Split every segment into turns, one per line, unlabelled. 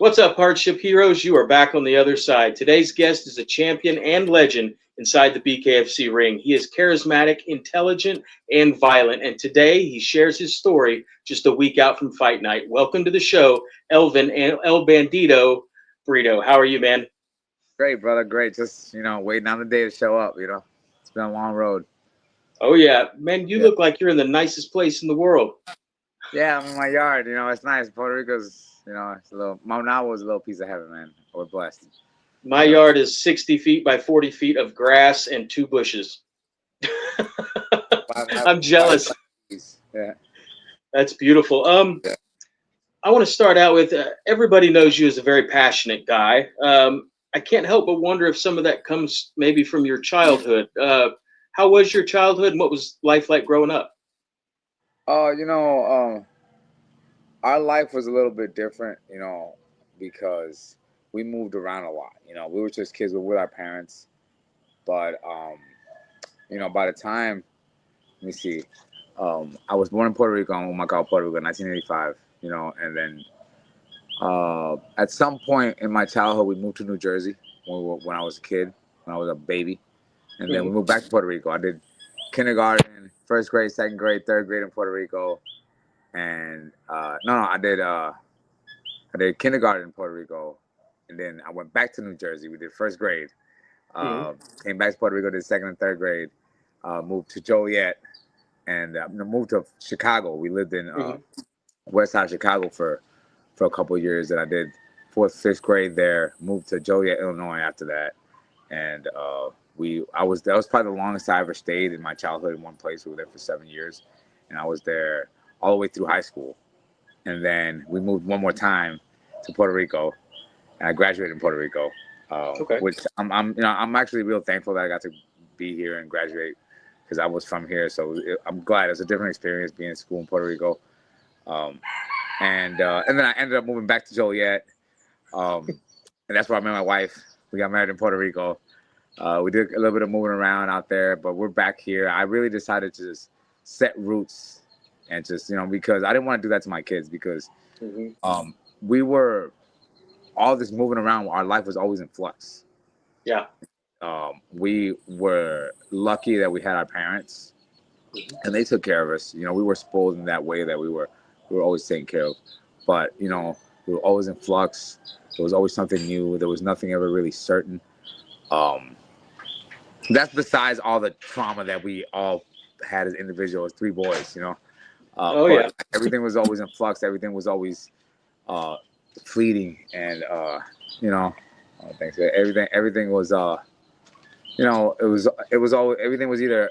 What's up, hardship heroes? You are back on the other side. Today's guest is a champion and legend inside the BKFC ring. He is charismatic, intelligent, and violent. And today he shares his story just a week out from fight night. Welcome to the show, Elvin and El Bandido Brito. How are you, man?
Great, brother. Great. Just, waiting on the day to show up, It's been a long road.
Oh, yeah. Man, you
Yeah.
look like you're in the nicest place in the world.
Yeah, I'm in my yard. It's nice. Puerto Rico's, it's a little, Mauna is a little piece of heaven, man. We're blessed.
My yard is 60 feet by 40 feet of grass and two bushes. I'm jealous.
Yeah.
That's beautiful.
Yeah.
I want to start out with everybody knows you as a very passionate guy. I can't help but wonder if some of that comes maybe from your childhood. How was your childhood and what was life like growing up?
Uh, you know, um, our life was a little bit different, because we moved around a lot. We were just kids with our parents. But, by the time, let me see, I was born in Puerto Rico, oh my God, Puerto Rico, 1985, and then at some point in my childhood, we moved to New Jersey when I was a kid, when I was a baby. And then we
Hmm.
moved back to Puerto Rico. I did kindergarten, first grade, second grade, third grade in Puerto Rico. And no, I did kindergarten in Puerto Rico. And then I went back to New Jersey. We did first grade.
Hmm.
Came back to Puerto Rico, did second and third grade. Moved to Joliet and moved to Chicago. We lived in
Hmm.
West Side Chicago for a couple of years. And I did fourth, fifth grade there. Moved to Joliet, Illinois after that. And that was probably the longest I ever stayed in my childhood in one place. We were there for 7 years, and I was there all the way through high school. And then we moved one more time to Puerto Rico, and I graduated in Puerto Rico,
Okay.
which I'm actually real thankful that I got to be here and graduate because I was from here. So I'm glad. It was a different experience being in school in Puerto Rico. Um, and then I ended up moving back to Joliet, and that's where I met my wife. We got married in Puerto Rico. We did a little bit of moving around out there, but we're back here. I really decided to just set roots and just, because I didn't want to do that to my kids because
Hmm.
we were all this moving around. Our life was always in flux.
Yeah.
We were lucky that we had our parents and they took care of us. We were spoiled in that way that we were always taken care of. But, we were always in flux. There was always something new. There was nothing ever really certain. Um, That's besides all the trauma that we all had as individuals, three boys,
Oh, yeah.
But everything was always in flux. Everything was always uh, fleeting, and thanks. Everything was, it was always everything was either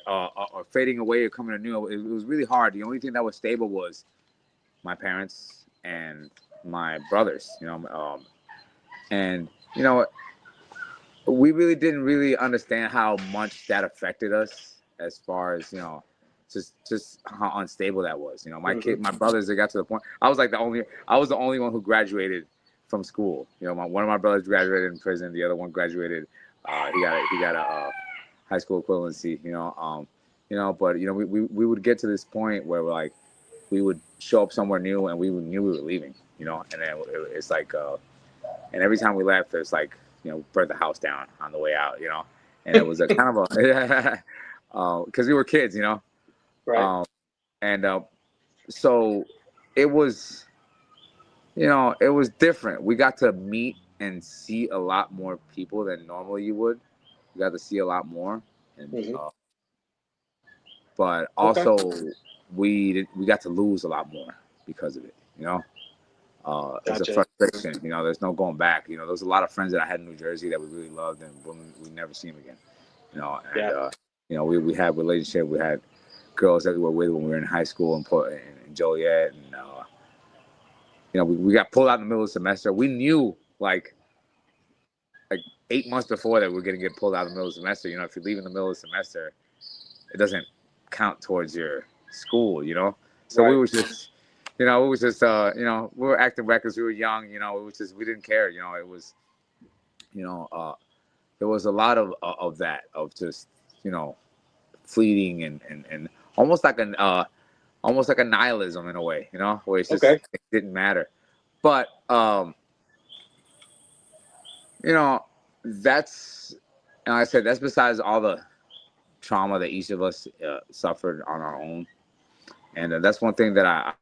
fading away or coming anew. It was really hard. The only thing that was stable was my parents and my brothers, and you know we really didn't really understand how much that affected us as far as just how unstable that was.
Hmm.
My brothers, they got to the point. I was the only one who graduated from school. One of my brothers graduated in prison. The other one graduated. He got a high school equivalency. But we would get to this point where we would show up somewhere new and knew we were leaving. And then it's like. And every time we left, it's like, burnt the house down on the way out, And it was a kind of a, because we were kids,
Right.
Um, and so it was, it was different. We got to meet and see a lot more people than normally you would. We got to see a lot more. And,
Hmm.
but
Okay.
also we got to lose a lot more because of it, It was a
Gotcha.
frustration. There's no going back. There was a lot of friends that I had in New Jersey that we really loved, and we never see them again. And
Yeah.
we had relationship. We had girls that we were with when we were in high school in Joliet, and we got pulled out in the middle of the semester. We knew like 8 months before that we were gonna get pulled out in the middle of the semester. If you leave in the middle of the semester, it doesn't count towards your school. So we
Right.
was just it was just we were acting reckless. We were young. It was just we didn't care. It was you know there was a lot of that of just fleeting and almost like a nihilism in a way. Where it's just
Okay.
it didn't matter. But You know, that's, and like I said, that's besides all the trauma that each of us suffered on our own. And that's one thing that I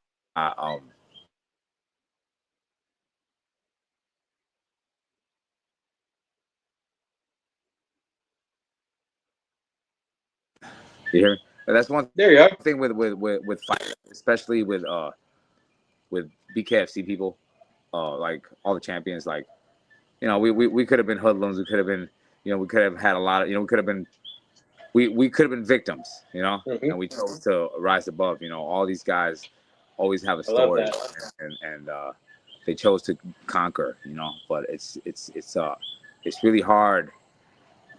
you hear me? But that's one
There you are.
thing with fighting, especially with BKFC people, like all the champions, like, you know, we could have been hoodlums, we could have been, you know, we could have had a lot of, you know, we could have been, we could have been victims, you know,
Hmm.
and we chose to rise above. You know, all these guys always have a
I love
story,
that.
and they chose to conquer, you know. But it's really hard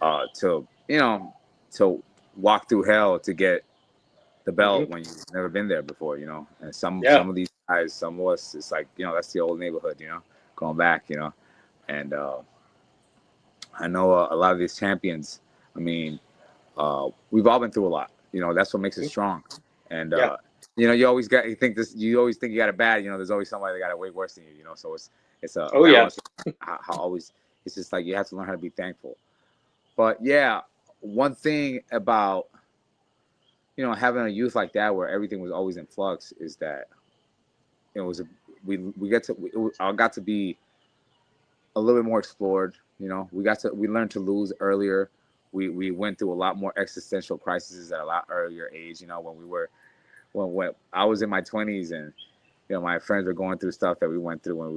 to, you know, to walk through hell to get the
Hmm.
belt when you've never been there before, you know. And
Yeah.
some of these guys, some of us, it's like, you know, that's the old neighborhood, you know, going back, you know. And I know a lot of these champions. I mean, we've all been through a lot. You know, that's what makes us
Mhm.
strong. And
Yeah.
you know, you always think you got it bad. You know, there's always somebody that got it way worse than you. You know, so it's a
Oh yeah.
balance. How always, it's just like you have to learn how to be thankful. But yeah, one thing about, you know, having a youth like that where everything was always in flux is that it was a, we get to I got to be a little bit more explored. You know, we learned to lose earlier. We went through a lot more existential crises at a lot earlier age. You know, when I was in my 20s, and you know, my friends were going through stuff that we went through when we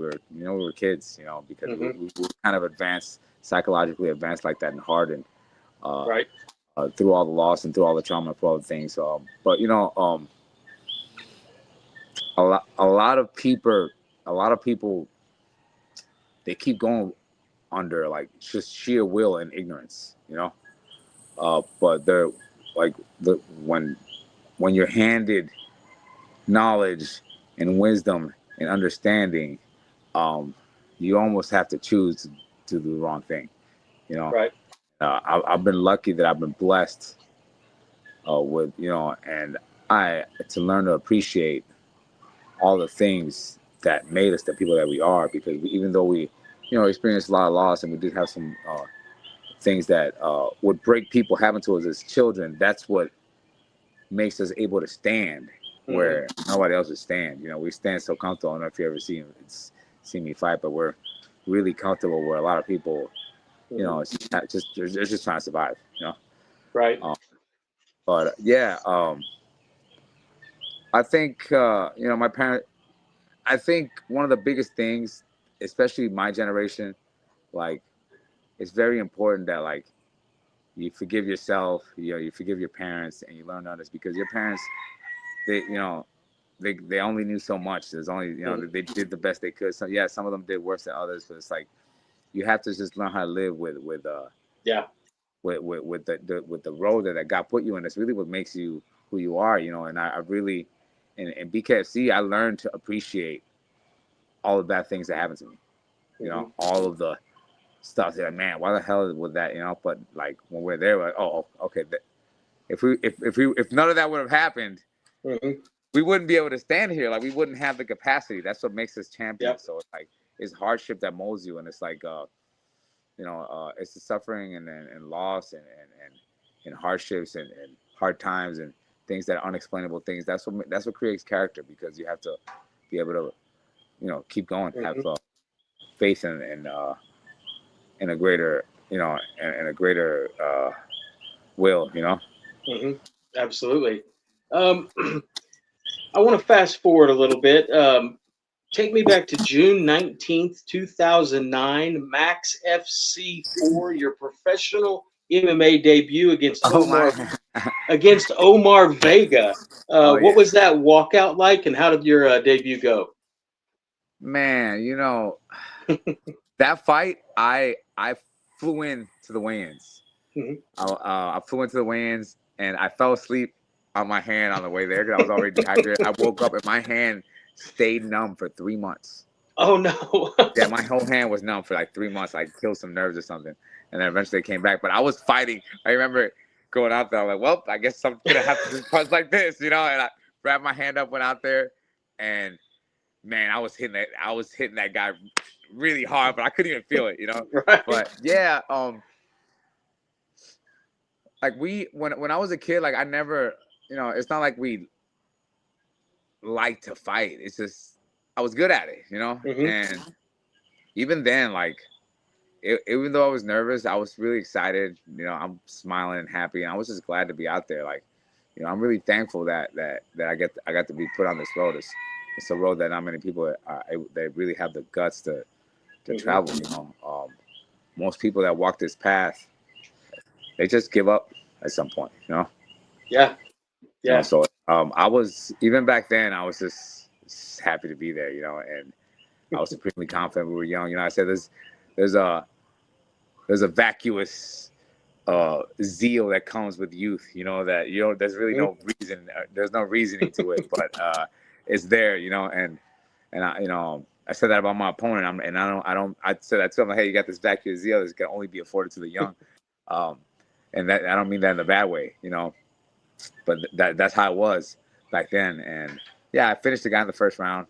were kids. You know, because
Hmm.
we were kind of advanced, psychologically advanced like that, and hardened uh,
Right.
through all the loss and through all the trauma and through all the things. But you know, a lot of people, they keep going under like just sheer will and ignorance, you know. But they're like the when you're handed knowledge and wisdom and understanding, um, you almost have to choose to do the wrong thing, you know.
Right.
I've been lucky that I've been blessed with, you know, and I to learn to appreciate all the things that made us the people that we are, because even though we, you know, experienced a lot of loss and we did have some things that would break people happen to us as children, that's what makes us able to stand
Hmm.
where nobody else would stand. You know, we stand so comfortable. I don't know if you ever seen me fight, but we're really comfortable where a lot of people, you
Hmm.
know, it's just they're just trying to survive. You know,
Right.
um, but yeah, I think you know, my parent. I think one of the biggest things, especially my generation, like, it's very important that like you forgive yourself, you know, you forgive your parents, and you learn others, because your parents, they, you know, they only knew so much. There's only, you know,
Hmm.
they did the best they could. So yeah, some of them did worse than others, but it's like you have to just learn how to live
Yeah.
with the road that God put you in. That's really what makes you who you are, you know. And I really, in BKFC, I learned to appreciate all the bad things that happened to me. You
Hmm.
know, all of the stuff that, man, why the hell was that? You know, but like when we're there, we're like, oh, okay. If none of that would have happened,
Hmm.
we wouldn't be able to stand here. Like, we wouldn't have the capacity. That's what makes us
Yep.
champions. So it's like it's hardship that molds you, and it's like you know, it's the suffering and loss and hardships and hard times and things that are unexplainable things. That's what creates character, because you have to be able to, you know, keep going, have
Hmm.
faith in a greater, you know, in a greater will, you know.
Hmm. Absolutely. Um, I want to fast forward a little bit. Take me back to June 19th, 2009, Max FC 4, your professional MMA debut
Oh my.
Against Omar Vega.
Oh
What
yeah,
was that walkout like, and how did your debut go?
man. You know, that fight, I flew in to the weigh-ins.
Mhm.
I flew into the weigh-ins, and I fell asleep on my hand on the way there because I was already dehydrated. I woke up and my hand stayed numb for 3 months.
Oh no.
Yeah, my whole hand was numb for like 3 months. I killed some nerves or something, and then eventually it came back. But I was fighting. I remember going out there. I'm like, well, I guess I'm gonna have to just punch like this, you know. And I grabbed my hand up, went out there, and man, I was hitting that guy really hard, but I couldn't even feel it, you know.
Right.
But yeah, like when I was a kid, like I never, you know, it's not like we like to fight. It's just I was good at it, you know.
Mm-hmm.
And even then, like even though I was nervous, I was really excited. You know, I'm smiling and happy, and I was just glad to be out there. Like, you know, I'm really thankful that I got to be put on this road. It's a road that not many people they really have the guts to travel. You know, most people that walk this path, they just give up at some point. You know.
Yeah.
You know,
Yeah.
so I was even back then. I was just happy to be there. You know, and I was supremely confident. We were young. You know, I said there's a vacuous zeal that comes with youth. You know that there's really no reason. There's no reasoning to it, but it's there. You know, and I I said that about my opponent. I said that to him. Like, hey, you got this vacuous zeal that can only be afforded to the young, and that I don't mean that in a bad way. You know. But that's how it was back then. And yeah, I finished the guy in the first round.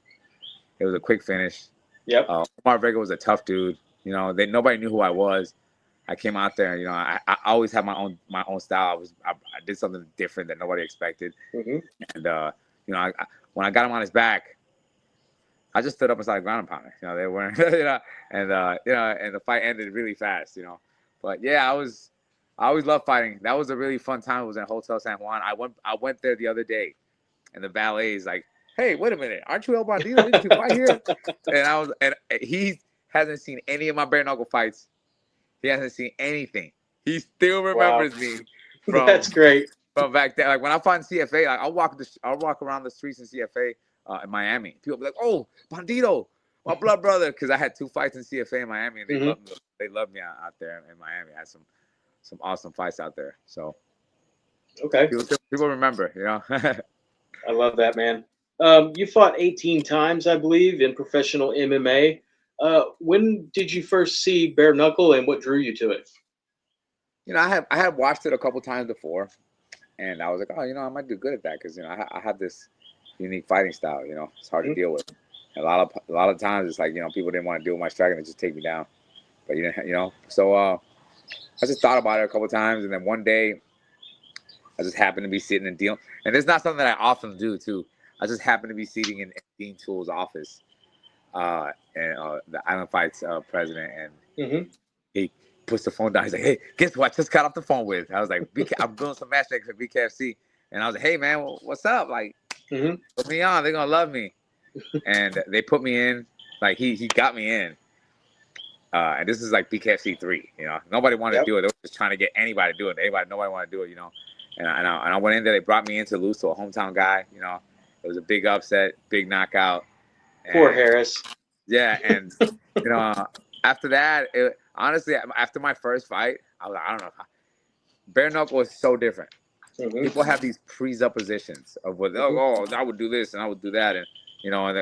It was a quick finish.
Yep.
Omar Vega was a tough dude. You know, nobody knew who I was. I came out there. You know, I always had my own style. I did something different that nobody expected.
Mm-hmm.
And you know, when I got him on his back, I just stood up and started ground and pounding. You know, they weren't. And and the fight ended really fast. You know, but yeah, I always loved fighting. That was a really fun time. It was in Hotel San Juan. I went there the other day, and the valet is like, "Hey, wait a minute, aren't you El Bandido? Didn't you fight here?" And he hasn't seen any of my bare knuckle fights. He hasn't seen anything. He still remembers me from
That's great.
from back then. Like when I find CFA, like I'll walk around the streets in CFA in Miami. People be like, "Oh, Bandido, my blood brother," because I had 2 fights in CFA in Miami, and they loved me. They loved me out there in Miami. I had some awesome fights out there. So
Okay.
people remember, you know.
I love that, man. You fought 18 times, I believe, in professional MMA. When did you first see bare knuckle, and what drew you to it?
You know, I had watched it a couple times before, and I was like, oh, you know, I might do good at that because you know I have this unique fighting style. You know, it's hard to deal with. And a lot of times it's like, you know, people didn't want to deal with my striking, they just take me down. But you know, so I just thought about it a couple times, and then one day I just happened to be sitting in Dean, and it's not something that I often do too. I just happened to be sitting in Dean Toole's office, and the Island Fights president, and he puts the phone down. He's like, "Hey, guess what? I just got off the phone with." I was like, "I'm doing some matchmaking for BKFC," and I was like, "Hey, man, what's up? Like, put me on. They're gonna love me." And they put me in. Like he got me in. And this is like BKFC 3, you know. Nobody wanted to do it. They were just trying to get anybody to do it. Nobody wanted to do it, you know. And I went in there. They brought me in to lose to a hometown guy, you know. It was a big upset, big knockout.
Poor Harris.
Yeah, and, you know, after that, honestly, after my first fight, I was like, I don't know. Bare knuckle is so different. People have these presuppositions of what, I would do this and I would do that. And, you know, and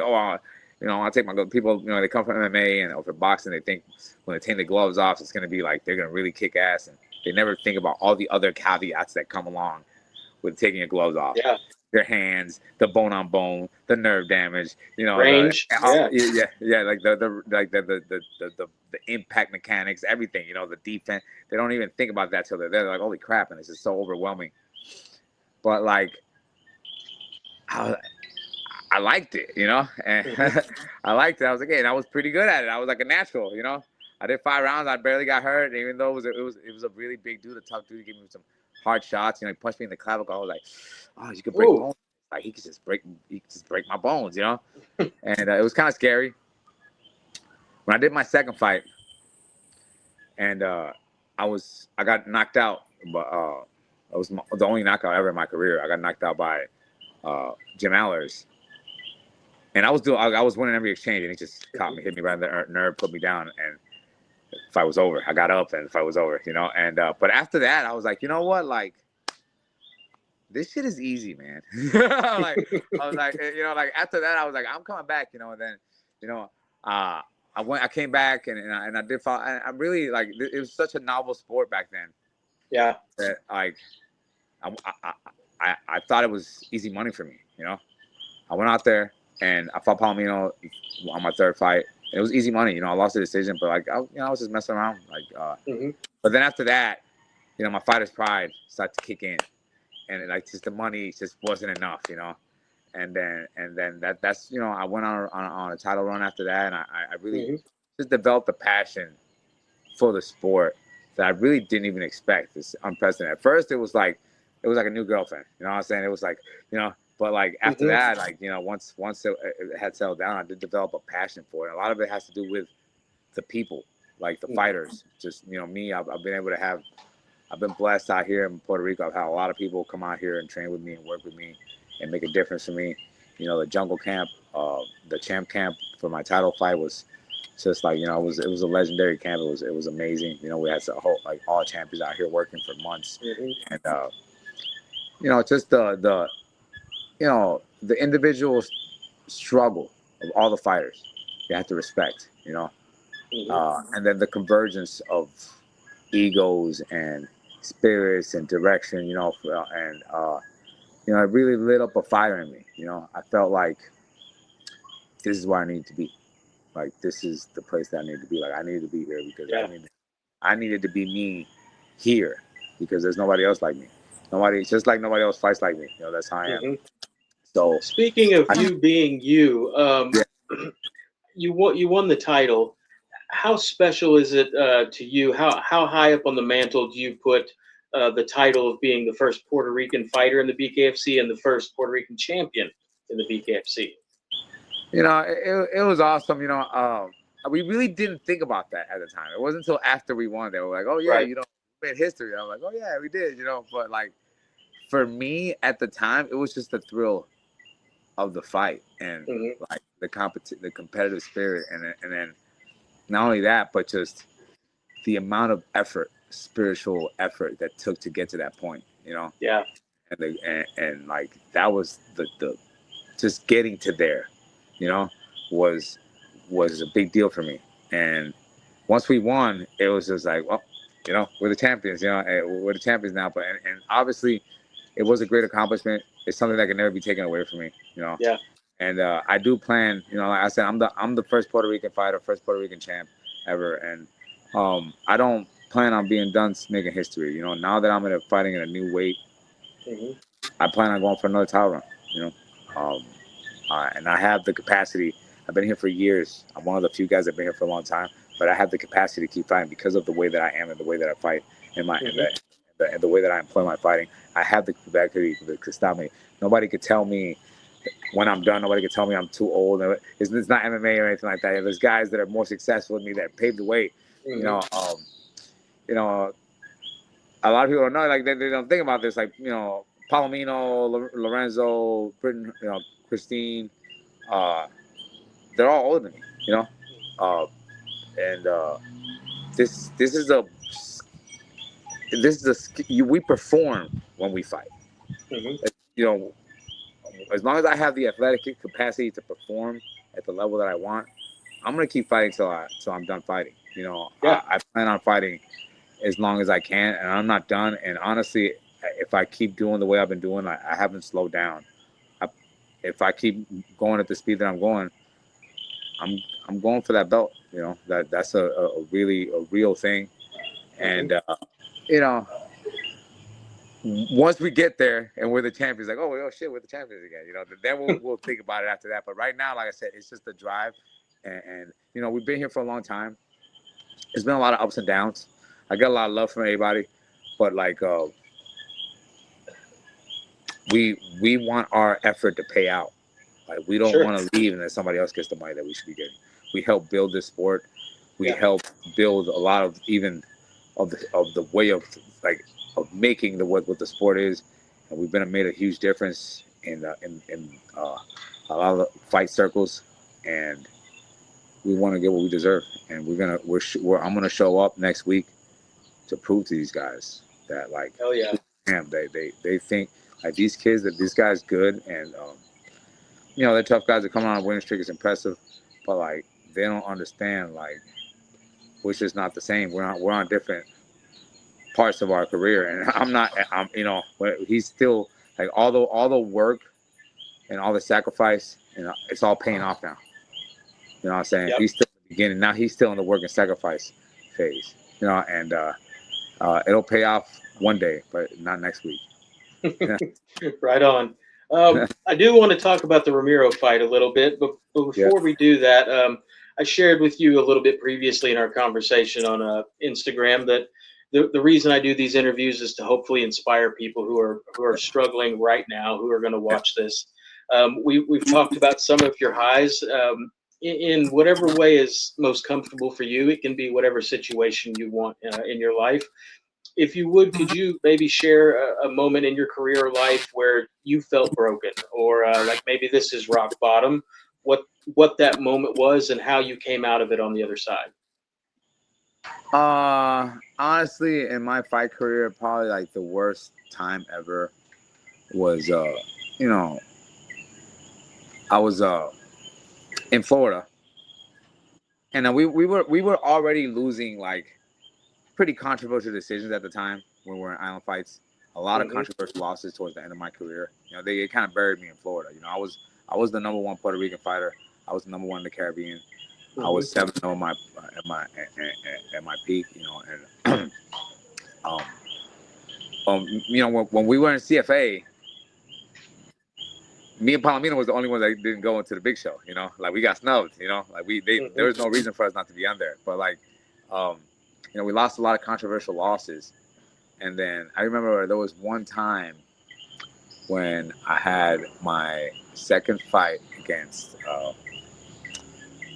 you know, I'll take my people, you know, they come from MMA and for boxing, they think when they take the gloves off, it's going to be like they're going to really kick ass. And they never think about all the other caveats that come along with taking your gloves off.
Yeah.
Your hands, the bone on bone, the nerve damage, you know,
Range.
like the impact mechanics, everything, you know, the defense. They don't even think about that till they're there. They're like, holy crap, and it's just so overwhelming. But like, I liked it, you know, and I liked it. I was like, hey, and I was pretty good at it. I was like a natural, you know. I did 5 rounds. I barely got hurt, even though it was a really big dude, a tough dude. He gave me some hard shots. You know, he punched me in the clavicle. I was like, oh, you could break bones. Like he could just break my bones, you know. And it was kind of scary. When I did my second fight, and I got knocked out, but it was the only knockout ever in my career. I got knocked out by Jim Allers. And I was winning every exchange, and he just caught me, hit me right in the nerve, put me down, and the fight was over. I got up, and the fight was over, you know. And but after that, I was like, you know what, like, this shit is easy, man. Like, I was like, you know, like after that, I was like, I'm coming back, you know. And then, you know, I came back, and I did follow. I really like it was such a novel sport back then.
Yeah.
That like, I thought it was easy money for me, you know. I went out there. and I fought Palomino on my third fight. It was easy money, I lost the decision, but like I was just messing around, But then after that, my fighter's pride started to kick in, and like just the money just wasn't enough, And then that's I went on a title run after that, and I really just developed a passion for the sport that I really didn't even expect. It's unprecedented. At first, it was like a new girlfriend. You know what I'm saying? It was like, but like after that, like once it had settled down, I did develop a passion for it. A lot of it has to do with the people, like the fighters. Just me. I've been able to have. I've been blessed out here in Puerto Rico. I've had a lot of people come out here and train with me and work with me and make a difference for me. The jungle camp, the champ camp for my title fight was just like, it was a legendary camp. It was amazing. We had all champions out here working for months, and just the individual struggle of all the fighters. You have to respect, and then the convergence of egos and spirits and direction, it really lit up a fire in me. I felt like this is where I need to be. Like, this is the place that I need to be. Like, I need to be here because I needed to be me here because there's nobody else like me. Just like nobody else fights like me. That's how I am. So
speaking of you being you, you won the title. How special is it to you? How high up on the mantle do you put the title of being the first Puerto Rican fighter in the BKFC and the first Puerto Rican champion in the BKFC?
It was awesome. We really didn't think about that at the time. It wasn't until after we won that we were like, oh yeah, we made history. I'm like, oh yeah, we did. But like for me at the time, it was just the thrill of the fight and like the competitive spirit, and then not only that, but just the amount of effort, spiritual effort that took to get to that point.
Yeah.
And like that was the just getting to there. Was a big deal for me. And once we won, it was just like, well, we're the champions, we're the champions now. But and obviously, it was a great accomplishment. It's something that can never be taken away from me,
Yeah.
And I do plan, like I said, I'm the first Puerto Rican fighter, first Puerto Rican champ ever, and I don't plan on being done making history. Now that I'm fighting in a new weight, I plan on going for another title run. And I have the capacity. I've been here for years. I'm one of the few guys that've been here for a long time, but I have the capacity to keep fighting because of the way that I am and the way that I fight and the way that I employ my fighting. I have the capacity to stop me. Nobody could tell me when I'm done. Nobody could tell me I'm too old. It's not MMA or anything like that. There's guys that are more successful than me that paved the way. A lot of people don't know. Like they don't think about this. Like Palomino, Lorenzo, Britain, Christine, they're all older than me, we perform when we fight. As long as I have the athletic capacity to perform at the level that I want, I'm gonna keep fighting till I'm done fighting. I plan on fighting as long as I can, and I'm not done. And honestly, if I keep doing the way I've been doing, I haven't slowed down. If I keep going at the speed that I'm going, I'm going for that belt. That's a real thing. And once we get there and we're the champions, like, oh shit, we're the champions again. Then we'll think about it after that. But right now, like I said, it's just the drive, and we've been here for a long time. There's been a lot of ups and downs. I get a lot of love from everybody, but like we want our effort to pay out. Like we don't want to leave and then somebody else gets the money that we should be getting. We help build this sport. We help build a lot of even of the way of making what the sport is, and we've made a huge difference in a lot of the fight circles, and we want to get what we deserve. And I'm gonna show up next week to prove to these guys that like,
hell yeah,
damn, they think like these kids that this guy's good, and they're tough guys that come on a winning streak is impressive, but like they don't understand like we're just not the same. We're on different parts of our career, and he's still like all the work and all the sacrifice You know, it's all paying off now. You know what I'm saying?
Yep.
He's still in the beginning. Now he's still in the work and sacrifice phase. You know, and it'll pay off one day, but not next week.
Right on. I do want to talk about the Ramiro fight a little bit, but
Yeah.
before we do that, I shared with you a little bit previously in our conversation on Instagram that the reason I do these interviews is to hopefully inspire people who are struggling right now, who are going to watch this. We've talked about some of your highs. In whatever way is most comfortable for you, it can be whatever situation you want in your life. If you would, could you maybe share a moment in your career or life where you felt broken, or like maybe this is rock bottom? What that moment was and how you came out of it on the other side?
Honestly, in my fight career, probably like the worst time ever was, you know, I was in Florida, and we were already losing like pretty controversial decisions at the time when we were in island fights. A lot of
Hmm.
controversial losses towards the end of my career. You know, they kind of buried me in Florida. You know, I was the number one Puerto Rican fighter. I was the number one in the Caribbean. I
Hmm.
was 7-0 at my peak. You know, and um, you know, when we were in CFA, me and Palomino was the only ones that didn't go into the big show. You know, like we got snubbed. You know, like there
Hmm.
was no reason for us not to be on there. But like, um, you know, we lost a lot of controversial losses. And then I remember there was one time when I had my second fight against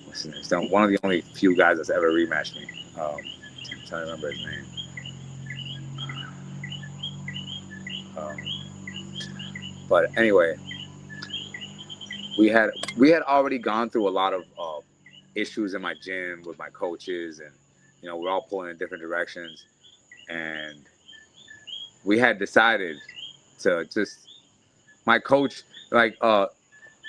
what's his name? So one of the only few guys that's ever rematched me. I'm trying to remember his name. Um, but anyway, we had already gone through a lot of issues in my gym with my coaches, and you know we're all pulling in different directions, and we had decided to just my coach like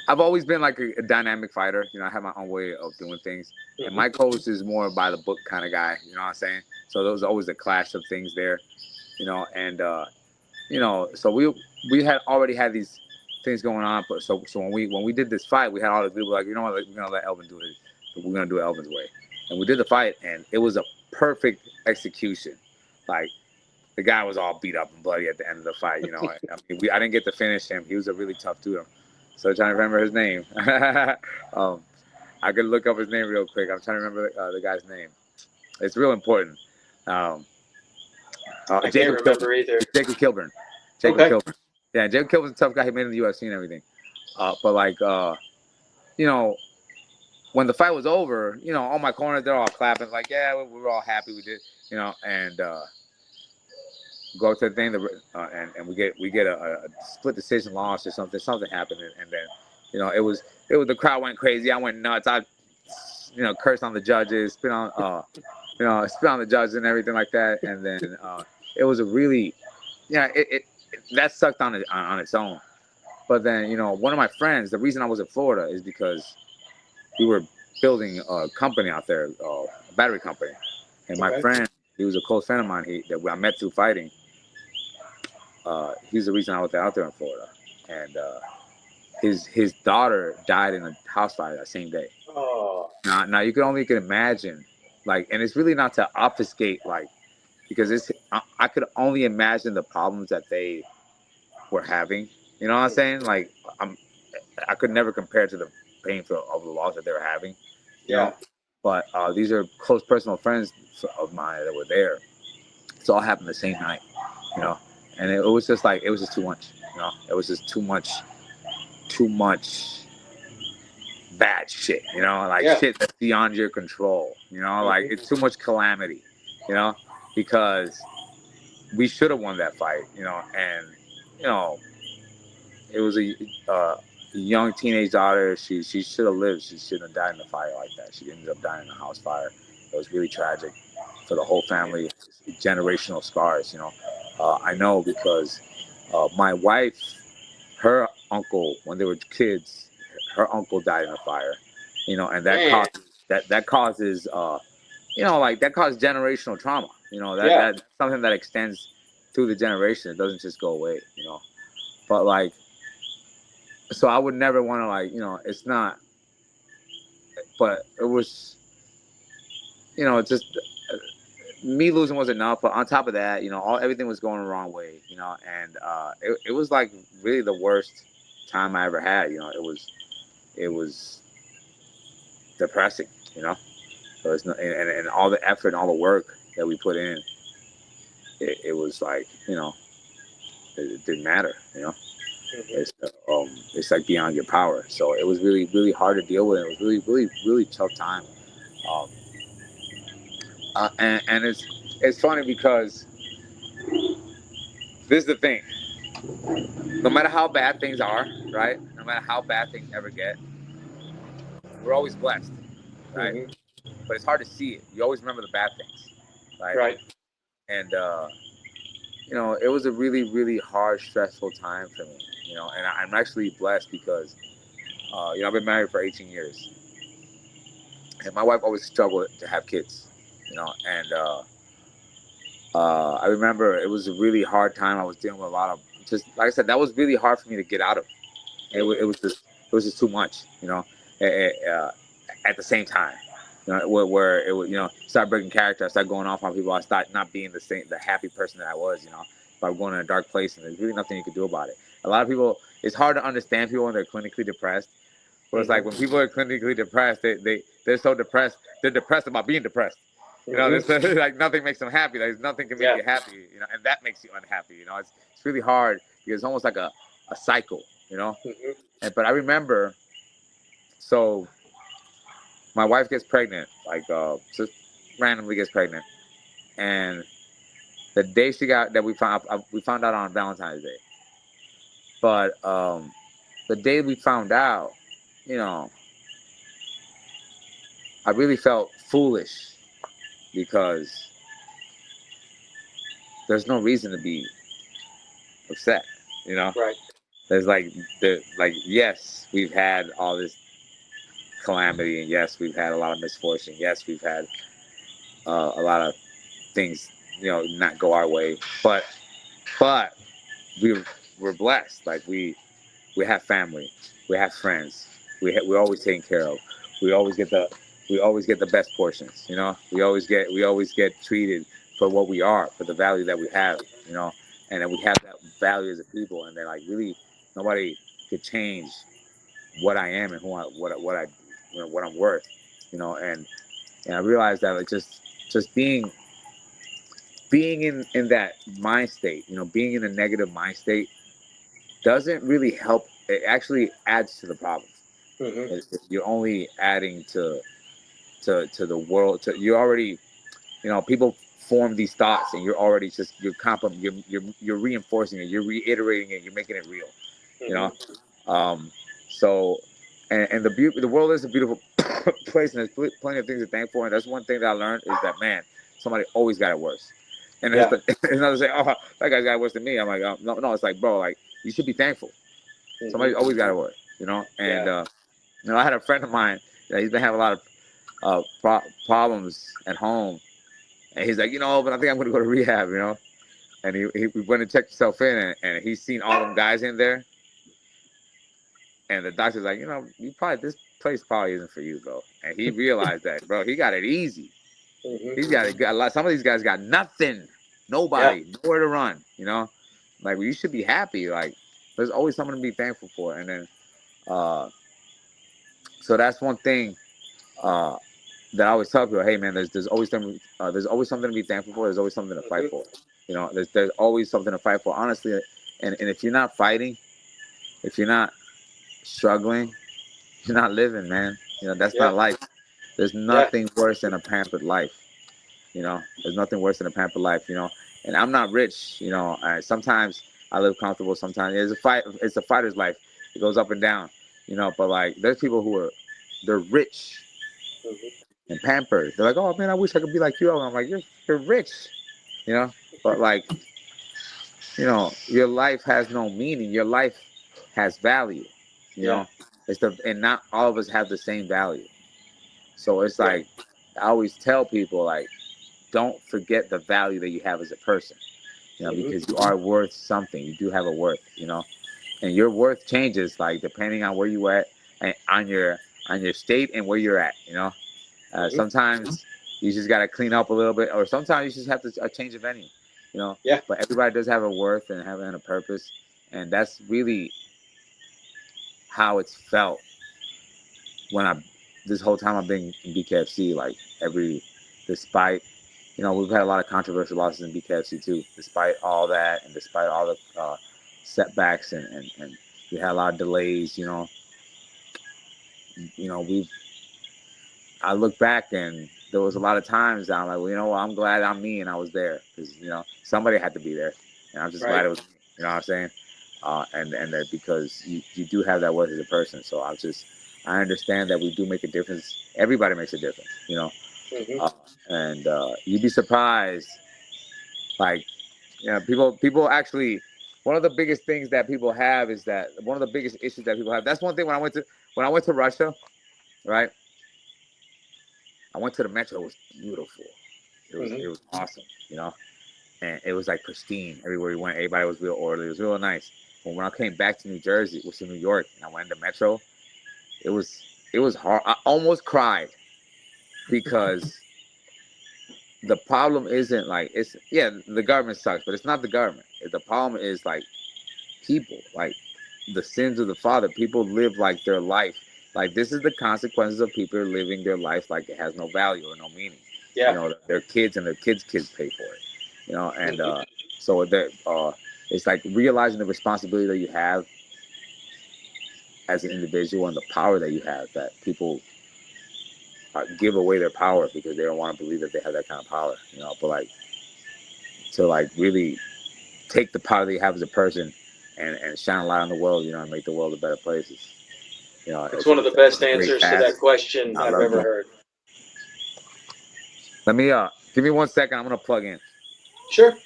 I've always been like a dynamic fighter. You know, I have my own way of doing things. And
Hmm.
my coach is more by the book kind of guy. You know what I'm saying? So there was always a clash of things there. You know, and you know, so we had already had these things going on. But so when we did this fight, we had all the people like, you know what, we're gonna let Elvin do it. We're gonna do it Elvin's way. And we did the fight, and it was a perfect execution. Like the guy was all beat up and bloody at the end of the fight. You know, I mean, I didn't get to finish him. He was a really tough dude. So I'm trying to remember his name. I could look up his name real quick. I'm trying to remember the guy's name. It's real important. Um,
I can't
Jacob Kilburn.
remember either.
Jacob Kilburn. Jacob
Okay.
Kilburn. Yeah, Jacob Kilburn's a tough guy. He made it in the UFC and everything. But like, you know, when the fight was over, you know, all my corners, they're all clapping. Like, yeah, we were all happy we did, you know, and go to the thing, and we get a split decision loss or something. Something happened, and then, you know, it was the crowd went crazy. I went nuts. I, you know, cursed on the judges, spit on the judges and everything like that. And then it was a really, yeah, it that sucked on its own. But then, you know, one of my friends, the reason I was in Florida is because we were building a company out there, a battery company, and my
Okay.
friend, he was a close friend of mine. That I met through fighting. He's the reason I was out there in Florida, and his daughter died in a house fire that same day.
Oh.
Now you can imagine, like, and it's really not to obfuscate, like, because I could only imagine the problems that they were having. You know what I'm saying? Like, I could never compare to the pain of the loss that they were having. You
Yeah.
know, but these are close personal friends of mine that were there. It's all happened the same night. You know, and it was just like it was just too much. You know, it was just too much bad shit. You know, like
Yeah.
shit that's beyond your control. You know, like
Hmm.
it's too much calamity. You know, because we should have won that fight. You know, and you know, it was a young teenage daughter. She should have lived. She shouldn't have died in a fire like that. She ended up dying in a house fire. It was really tragic for the whole family. Generational scars. You know, I know because my wife, her uncle, when they were kids, her uncle died in a fire. You know, and
Man.
that causes you know, like that causes generational trauma. You know,
Yeah.
that's something that extends through the generation. It doesn't just go away. You know, but like So I would never want to, like, it's not, but it was, it's just me losing was enough. But on top of that, everything was going the wrong way, and it was like really the worst time I ever had. It was depressing. There was no, and all the effort and all the work that we put in, it was like, it didn't matter.
Hmm.
It's like beyond your power. So it was really, really hard to deal with. It was really, really, really tough time. Um, and it's funny because this is the thing. No matter how bad things are, right? No matter how bad things ever get, we're always blessed, right?
Hmm.
But it's hard to see it. You always remember the bad things, right?
Right.
And it was a really, really hard, stressful time for me. And I'm actually blessed because I've been married for 18 years, and my wife always struggled to have kids, and I remember it was a really hard time. I was dealing with a lot of, just like I said, that was really hard for me to get out of.
Hmm.
It was just too much, at the same time, where it would, start breaking character. I start going off on people. I start not being the happy person that I was, if I'm going in a dark place, and there's really nothing you can do about it. A lot of people, it's hard to understand people when they're clinically depressed. But it's like
Hmm.
when people are clinically depressed, they're so depressed. They're depressed about being depressed.
Hmm.
There's like nothing makes them happy. Like nothing can make
Yeah.
you happy. And that makes you unhappy. It's really hard because it's almost like a cycle.
Hmm.
But I remember, so my wife gets pregnant, like just randomly gets pregnant, and the day she got that we found out on Valentine's Day. But the day we found out, you know, I really felt foolish because there's no reason to be upset. You know,
Right.
there's like yes, we've had all this calamity, and yes, we've had a lot of misfortune. Yes, we've had a lot of things, not go our way. But we we're blessed. Like we have family, we have friends, we're always taken care of. We always get the we always get the best portions. We always get treated for what we are, for the value that we have. And then we have that value as a people, and then like really nobody could change what I am and who I what I what I'm worth. And I realized that like just being in that mind state, being in a negative mind state doesn't really help. It actually adds to the problem.
Hmm.
You're only adding to the world. You're already, people form these thoughts, and you're already just you're reinforcing it. You're reiterating it. You're making it real. You
Hmm.
know. Um, so, and the world is a beautiful place, and there's plenty of things to thank for. And that's one thing that I learned is that, man, somebody always got it worse. And
Yeah.
it's not to say, oh, that guy's got it worse than me. I'm like, no, it's like, bro, like you should be thankful.
Hmm.
Somebody's always got it worse, And
Yeah.
I had a friend of mine that he's been having a lot of problems at home, and he's like, but I think I'm gonna go to rehab, And he went and checked himself in, and he's seen all them guys in there, and the doctor's like, you probably this place probably isn't for you, bro. And he realized that, bro, he got it easy.
Hmm.
He's got it a lot. Some of these guys got nothing,
Yeah.
nobody, nowhere to run. Like well, you should be happy. Like there's always something to be thankful for. And then, so that's one thing uh, that I always tell people. Hey, man, there's always something to be thankful for. There's always something to fight
Hmm.
for. There's always something to fight for. Honestly, and if you're not fighting, if you're not struggling, you're not living, man. That's
Yeah.
not life. There's
Yeah.
nothing worse than a pampered life. There's nothing worse than a pampered life. And I'm not rich. Sometimes I live comfortable. Sometimes it's a fight. It's a fighter's life. It goes up and down. But like there's people they're rich
Hmm.
and pampered. They're like, oh man, I wish I could be like you. And I'm like, you're rich. You know, but like your life has no meaning. Your life has value. You
Yeah.
know, and not all of us have the same value. So it's
Right.
like I always tell people like, don't forget the value that you have as a person.
Hmm.
Because you are worth something. You do have a worth. and your worth changes like depending on where you at and on your state and where you're at.
Mhm.
Sometimes you just got to clean up a little bit, or sometimes you just have to a change of venue.
Yeah.
But everybody does have a worth and having a purpose, and that's really how it's felt when I this whole time I've been in BKFC. Like despite we've had a lot of controversial losses in BKFC too. Despite all that, and despite all the setbacks, and we had a lot of delays. We've I look back and there was a lot of times that I'm like, well, I'm glad I'm me and I was there because somebody had to be there, and I'm just
Right.
glad it was me. You know what I'm saying? And that because you do have that worth as a person. So I understand that we do make a difference. Everybody makes a difference.
Mhm.
And you'd be surprised, like people actually. One of the biggest things that people have is that one of the biggest issues that people have. That's one thing when I went to Russia, right? I went to the metro. It was beautiful.
Mhm.
It was awesome, and it was like pristine everywhere we went. Everybody was real orderly. It was real nice. But when I came back to New Jersey, which was New York, and I went into Metro, it was hard. I almost cried because the problem isn't like the government sucks, but it's not the government. The problem is like people, like the sins of the father. People live like their life. Like this is the consequences of people living their life like it has no value or no meaning.
Yeah.
Their kids and their kids pay for it. And
Mhm.
so that it's like realizing the responsibility that you have as an individual and the power that you have that people give away their power because they don't want to believe that they have that kind of power. But like to like really take the power that you have as a person and shine a light on the world, and make the world a better place.
It's one of the best
It's a great
answers to that
task.
question
I
I've
love
ever
doing.
heard.
Let me give me 1 second. I'm gonna plug in.
Sure.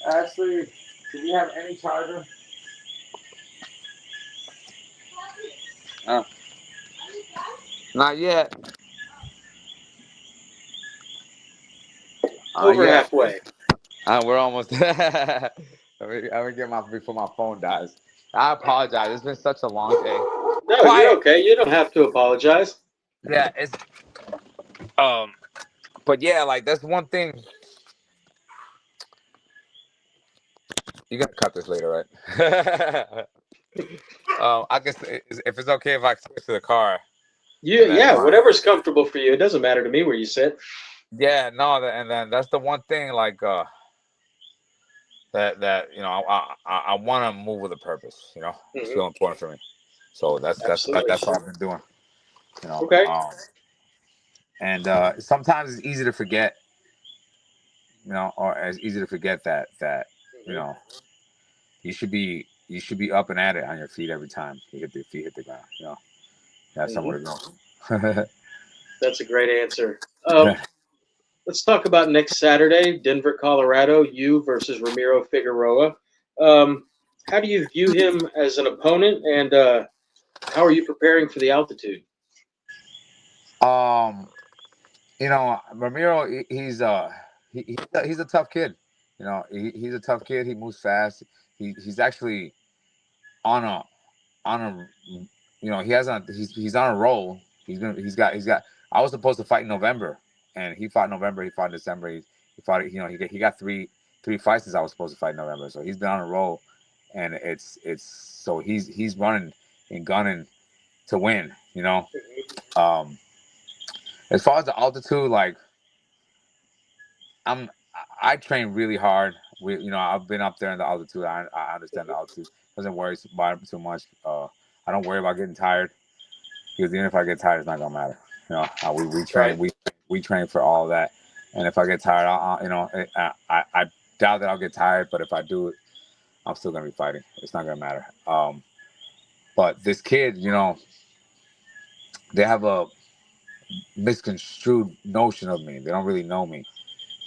Ashley, do we have any charger? Not yet.
Over
Yeah.
halfway.
We're almost. Let me get before my phone dies. I apologize. It's been such a long day.
No, you're
Quiet.
okay. You don't have to apologize.
Yeah, it's um, but yeah, like that's one thing. You gotta cut this later, right? I guess if it's okay if I switch to the car,
You,
and that's
yeah,
fine.
whatever's comfortable for you. It doesn't matter to me where you sit.
Yeah, no, and then that's the one thing like that I want to move with a purpose. It's
Hmm.
real important for me. So
Absolutely.
that's what I've been doing. You know,
Okay.
um, and sometimes it's easy to forget. Or it's easy to forget that you
Hmm.
know you should be up and at it on your feet every time you hit the feet hit the ground. You have
Hmm.
somewhere to go.
That's a great answer. Let's talk about next Saturday, Denver, Colorado. You versus Ramiro Figueroa. Um, how do you view him as an opponent, and how are you preparing for the altitude?
um, Ramiro, he's a tough kid. He's a tough kid. He moves fast. He's actually on a he's on a roll. He's got. I was supposed to fight in November, and he fought in November. He fought in December. He fought. He got three fights since I was supposed to fight in November. So he's been on a roll, and it's so he's running and gunning to win. Um, as far as the altitude, like I'm I train really hard. I've been up there in the altitude. I understand the altitude. Doesn't worry about it too much. I don't worry about getting tired because even if I get tired, it's not gonna matter. We train
Right.
we train for all of that. And if I get tired, I doubt that I'll get tired. But if I do, I'm still gonna be fighting. It's not gonna matter. But this kid, they have a misconstrued notion of me. They don't really know me.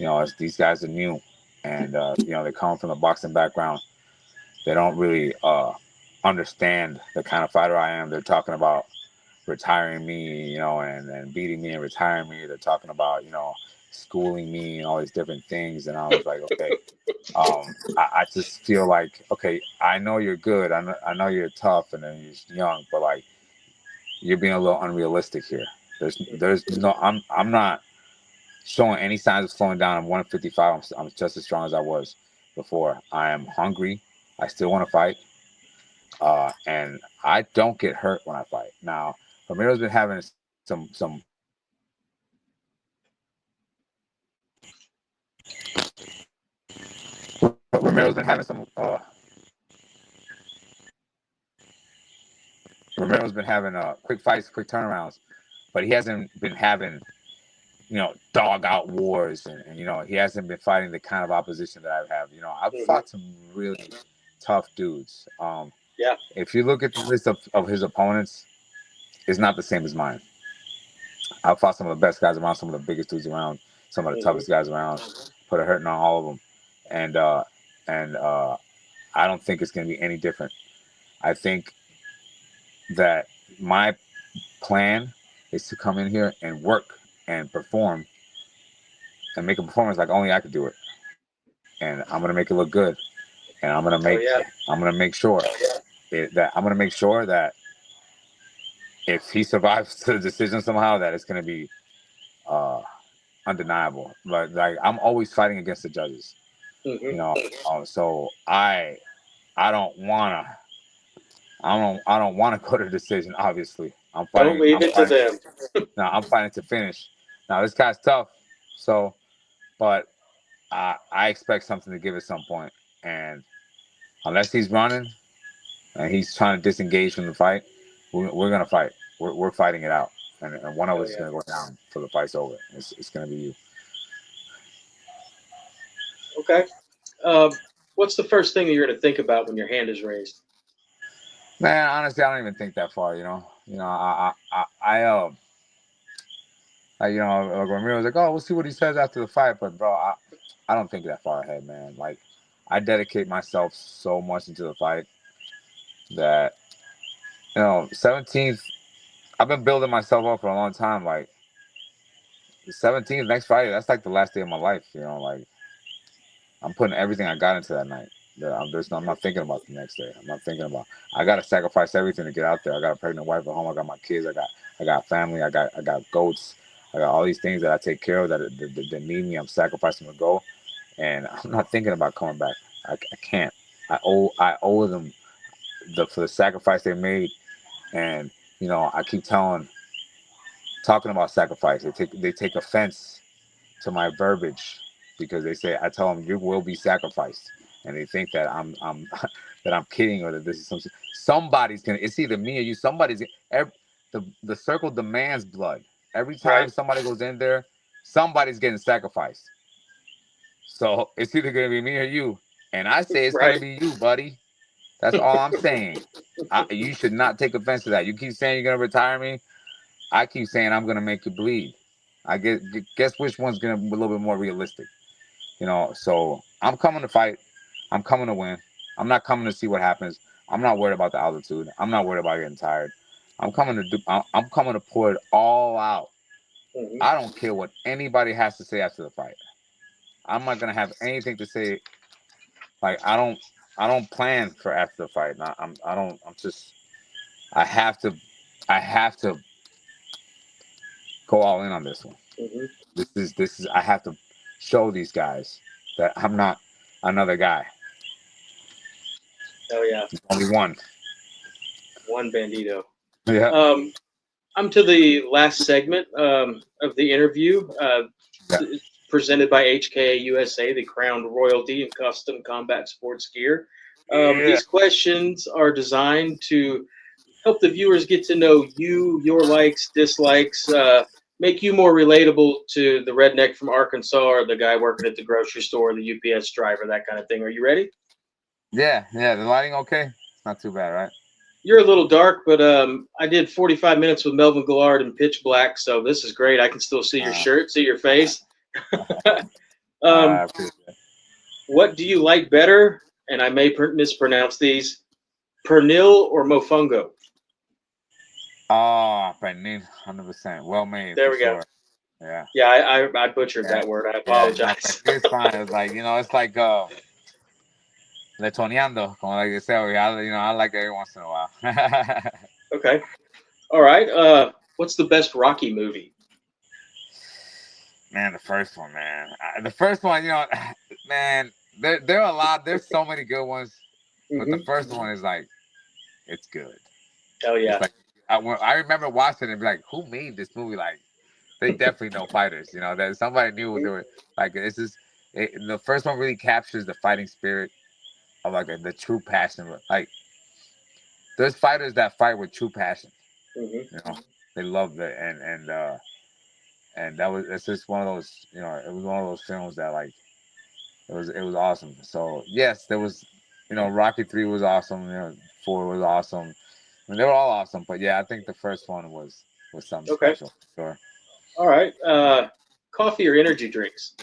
As these guys are new, and they come from a boxing background. They don't really understand the kind of fighter I am. They're talking about retiring me, and beating me and retiring me. They're talking about, schooling me and all these different things, and I was like, okay, I just feel like, okay, I know you're good, I know you're tough, and then you're young, but like you're being a little unrealistic here. There's no, I'm not showing any signs of slowing down. I'm 155. I'm just as strong as I was before. I am hungry. I still want to fight. And I don't get hurt when I fight. Now, Ramiro's been having some. Ramiro's been having some. Ramiro's been having quick fights, quick turnarounds, but he hasn't been having, dog out wars, and he hasn't been fighting the kind of opposition that I have. I've fought some really tough dudes.
Yeah.
If you look at the list of his opponents, it's not the same as mine. I've fought some of the best guys around, some of the biggest dudes around, some of the toughest guys around, put a hurting on all of them, and I don't think it's going to be any different. I think that my plan is to come in here and work and perform and make a performance like only I could do it, and I'm gonna make it look good, and I'm gonna make sure that if he survives to the decision somehow, that it's gonna be undeniable. But like I'm always fighting against the judges, so I don't wanna go to decision. Obviously, I'm fighting.
Don't leave it to them.
No, I'm fighting to finish. Now this guy's tough, but I expect something to give at some point, and unless he's running and he's trying to disengage from the fight, we're gonna fight. We're fighting it out, and one of us is gonna go down till the fight's over. It's gonna be you.
Okay. What's the first thing that you're going to think about when your hand is raised?
Man, honestly, I don't even think that far. Like Ramiro was like, "Oh, we'll see what he says after the fight." But bro, I don't think that far ahead, man. Like, I dedicate myself so much into the fight that 17th. I've been building myself up for a long time. Like, the 17th next Friday, that's like the last day of my life. Like I'm putting everything I got into that night. I'm not thinking about the next day. I'm not thinking about. I gotta sacrifice everything to get out there. I got a pregnant wife at home. I got my kids. I got family. I got goats. I got all these things that I take care of that need me. I'm sacrificing to go, and I'm not thinking about coming back. I can't. I owe them for the sacrifice they made, and I keep talking about sacrifice. They take offense to my verbiage because I tell them you will be sacrificed, and they think that I'm that I'm kidding or that this is somebody's gonna. It's either me or you. The circle demands blood. Every time somebody goes in there, somebody's getting sacrificed. So it's either gonna be me or you, and I say it's gonna be you, buddy. That's all I'm saying. You should not take offense to that. You keep saying you're gonna retire me. I keep saying I'm gonna make you bleed. I guess which one's gonna be a little bit more realistic. So I'm coming to fight. I'm coming to win. I'm not coming to see what happens. I'm not worried about the altitude. I'm not worried about getting tired. I'm coming to pour it all out. I don't care what anybody has to say after the fight. I'm not gonna have anything to say. Like I don't plan for after the fight. I have to go all in on this one. This is I have to show these guys that I'm not another guy.
Oh yeah.
Only one.
One Bandido.
Yeah.
I'm to the last segment of the interview, presented by HKA USA, the crowned royalty in custom combat sports gear. These questions are designed to help the viewers get to know you, your likes, dislikes, make you more relatable to the redneck from Arkansas or the guy working at the grocery store, the UPS driver, that kind of thing. Are you ready?
Yeah. The lighting okay? It's not too bad, right?
You're a little dark, but I did 45 minutes with Melvin Gillard in pitch black, so this is great. I can still see your shirt, see your face. What do you like better? And I may mispronounce these: pernil or mofongo?
Oh, pernil, 100%. Well made.
There we go.
Sure. Yeah.
Yeah, I butchered
Yeah.
that word. I
Yeah. No,
apologize.
it's fine. It's like, it's like letoneando, como like they say. I like it every once in a while.
Okay. All right. What's the best Rocky movie?
Man, the first one, man. The first one, man. There are a lot. There's so many good ones, but the first one is like, it's good.
Oh
It's
yeah.
like I remember watching it and be like, who made this movie? Like, they definitely know fighters. That somebody knew what they were like. The first one really captures the fighting spirit of like the true passion. Like, there's fighters that fight with true passion.
Mm-hmm.
They love it, and it's just one of those. It was one of those films that like it was awesome. So yes, there was, Rocky 3 was awesome. 4 was awesome. I mean, they were all awesome, but yeah, I think the first one was something
Okay.
special. Sure.
All right. Coffee or energy drinks?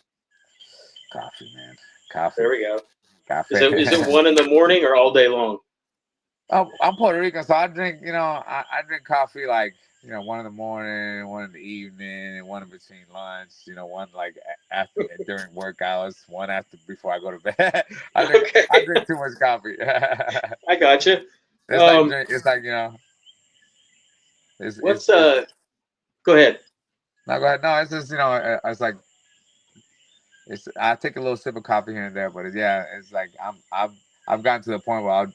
Coffee, man. Coffee.
There we go.
Coffee.
Is it one in the morning or all day long?
I'm Puerto Rican, so I drink, I drink coffee like, 1 in the morning, 1 in the evening, and 1 in between lunch. One like after during work hours, 1 after before I go to bed. I drink too much coffee.
I gotcha.
It's like
What's
it's
Go ahead.
no, go ahead. No, it's just it's like I take a little sip of coffee here and there, but it's like I've gotten to the point where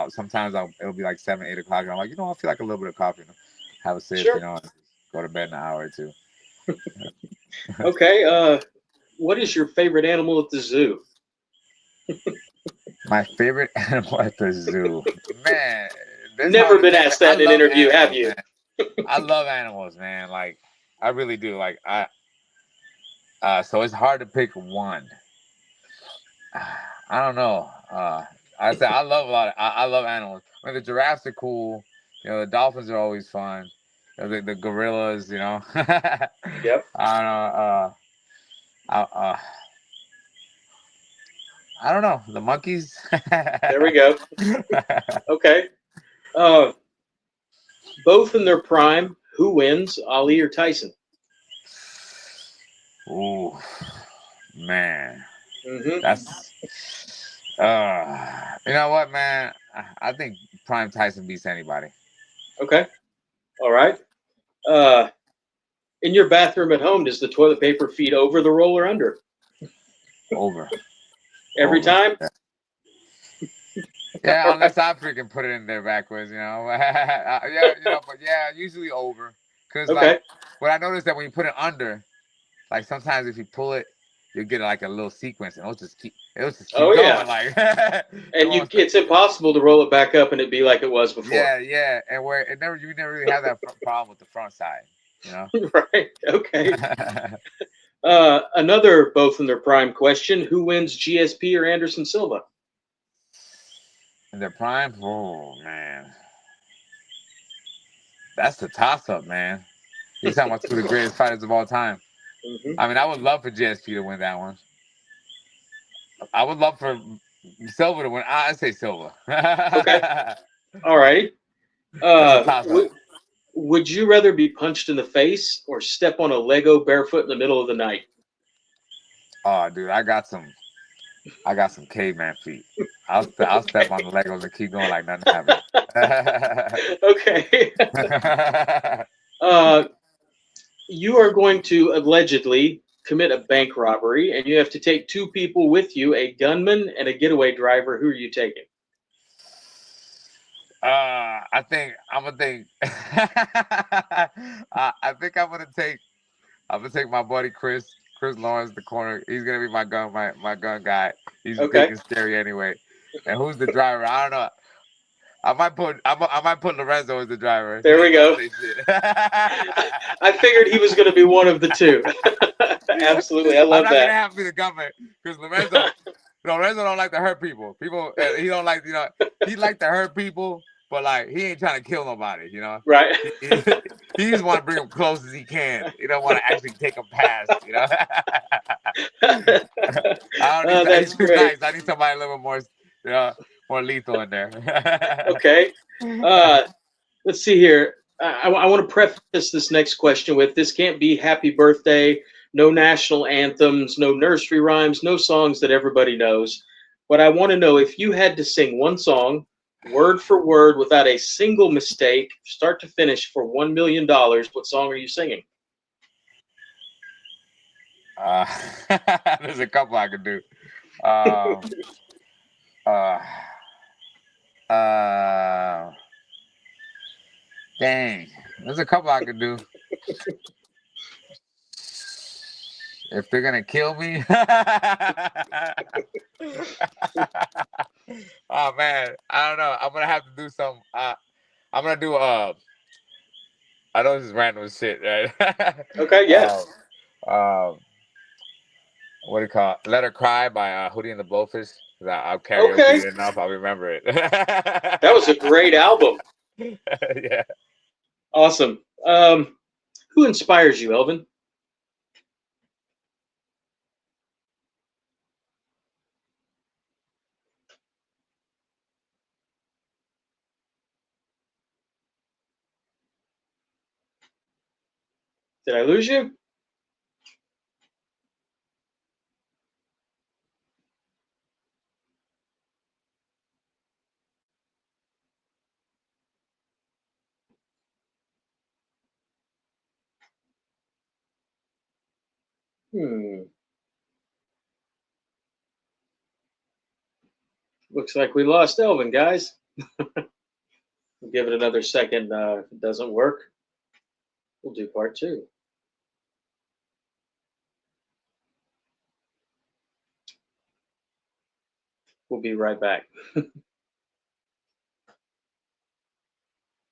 sometimes it'll be like 7, 8 o'clock, and I'm like, I feel like a little bit of coffee, have a sip,
Sure.
and go to bed in an hour or two.
Okay. What is your favorite animal at the zoo?
My favorite animal at the zoo, man.
Never been asked that in an interview, have you?
Man. I love animals, man. Like, I really do. Like, so it's hard to pick one. I don't know. I say I love a lot. I love animals. I mean, the giraffes are cool. The dolphins are always fun. The gorillas.
Yep.
I don't know. I don't know. The monkeys.
There we go. Okay. Both in their prime, who wins, Ali or Tyson?
Ooh, man.
Mm-hmm.
That's you know what, man? I think Prime Tyson beats anybody.
Okay. All right. Uh, in your bathroom at home, does the toilet paper feed over the roll or under?
Over.
Every time?
Yeah, unless I freaking put it in there backwards, but yeah, usually over. Cause
Okay.
like what I noticed that when you put it under, like sometimes if you pull it, you get like a little sequence, and it'll just keep
Oh,
going.
yeah.
Like,
And it's impossible to roll it back up and it be like it was before.
Yeah, and where you never really have that problem with the front side,
Right. Okay. Another both in their prime question: who wins, GSP or Anderson Silva?
In their prime, oh man, that's the toss-up, man. You're talking about two of the greatest fighters of all time.
Mm-hmm.
I mean, I would love for GSP to win that one. I would love for Silva to win. I say Silva.
Okay. All right. Would you rather be punched in the face or step on a Lego barefoot in the middle of the night?
Oh, dude, I got some caveman feet. I'll step on the Legos and keep going like nothing happened.
Okay. You are going to allegedly commit a bank robbery, and you have to take 2 people with you, a gunman and a getaway driver. Who are you taking?
I think I'm gonna think. I think I'm gonna take my buddy Chris Lawrence, the corner. He's gonna be my gun guy. He's big and scary anyway. And who's the driver? I don't know. I might put Lorenzo as the driver.
There we go. I figured he was going to be one of the two. Absolutely, I love
I'm not
that.
gonna have to be the gunman because Lorenzo don't like to hurt people. He don't like he like to hurt people, but like he ain't trying to kill nobody.
Right.
He just want to bring them close as he can. He don't want to actually take them past. I don't need he's too nice. I need somebody a little bit more, more lethal in there.
Okay. Let's see here. I want to preface this next question with this can't be happy birthday, no national anthems, no nursery rhymes, no songs that everybody knows. But I want to know if you had to sing one song, word for word, without a single mistake, start to finish, for $1 million, what song are you singing?
Uh, there's a couple I could do. Um, uh, uh, Dang, there's a couple I could do. If they're gonna kill me, oh man, I don't know. I'm gonna have to do some. I'm gonna do. I know this is random shit, right?
Okay, yeah.
Um, what do you call it? "Let Her Cry" by Hootie and the Blowfish. I'll karaoke
Okay.
it enough. I'll remember it.
That was a great album.
Yeah.
Awesome. Who inspires you, Elvin? Did I lose you? Hmm. Looks like we lost Elvin, guys. We'll give it another second. If it doesn't work, we'll do part two. We'll be right back.